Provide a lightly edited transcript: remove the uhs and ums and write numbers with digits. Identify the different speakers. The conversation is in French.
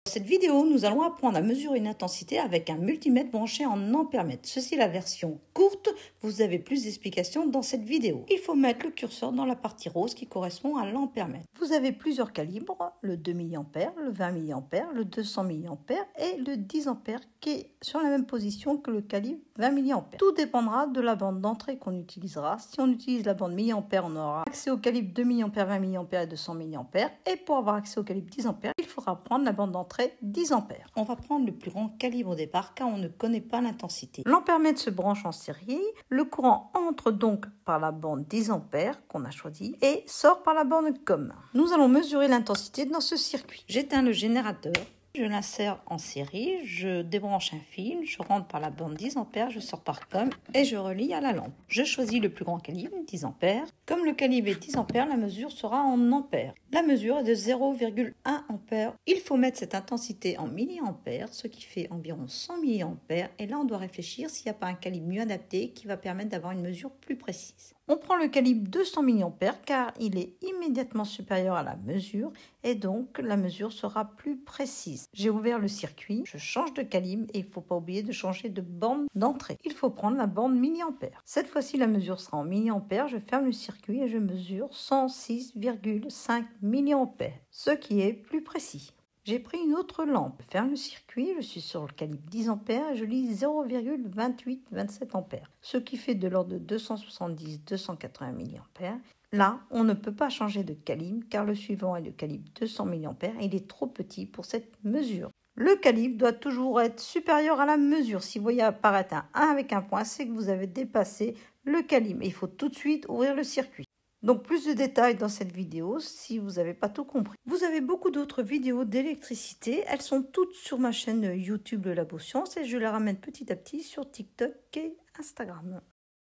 Speaker 1: Dans cette vidéo, nous allons apprendre à mesurer une intensité avec un multimètre branché en ampèremètre. Ceci est la version courte, vous avez plus d'explications dans cette vidéo. Il faut mettre le curseur dans la partie rose qui correspond à l'ampèremètre. Vous avez plusieurs calibres, le 2 mA, le 20 mA, le 200 mA et le 10 A qui est sur la même position que le calibre 20 mA. Tout dépendra de la bande d'entrée qu'on utilisera. Si on utilise la bande mA, on aura accès au calibre 2 mA, 20 mA et 200 mA. Et pour avoir accès au calibre 10 A, il faudra prendre la bande d'entrée 10 A. On va prendre le plus grand calibre au départ car on ne connaît pas l'intensité. L'ampèremètre se branche en série. Le courant entre donc par la bande 10 A qu'on a choisi et sort par la bande COM. Nous allons mesurer l'intensité dans ce circuit. J'éteins le générateur. Je l'insère en série, je débranche un fil, je rentre par la bande 10 A, je sors par COM et je relie à la lampe. Je choisis le plus grand calibre, 10 A. Comme le calibre est 10 A, la mesure sera en ampères. La mesure est de 0,1 A. Il faut mettre cette intensité en milliampères, ce qui fait environ 100 mA. Et là, on doit réfléchir s'il n'y a pas un calibre mieux adapté qui va permettre d'avoir une mesure plus précise. On prend le calibre 200 mA car il est immédiatement supérieur à la mesure et donc la mesure sera plus précise. J'ai ouvert le circuit, je change de calibre et il ne faut pas oublier de changer de bande d'entrée. Il faut prendre la bande milliampères. Cette fois-ci, la mesure sera en milliampères. Je ferme le circuit et je mesure 106,5 mA, ce qui est plus précis. J'ai pris une autre lampe, je ferme le circuit, je suis sur le calibre 10 A et je lis 0,2827 A, ce qui fait de l'ordre de 270-280 mA. Là, on ne peut pas changer de calibre car le suivant est le calibre 200 mA et il est trop petit pour cette mesure. Le calibre doit toujours être supérieur à la mesure. Si vous voyez apparaître un 1 avec un point, c'est que vous avez dépassé le calibre. Il faut tout de suite ouvrir le circuit. Donc plus de détails dans cette vidéo si vous n'avez pas tout compris. Vous avez beaucoup d'autres vidéos d'électricité. Elles sont toutes sur ma chaîne YouTube Le Labo Science et je les ramène petit à petit sur TikTok et Instagram.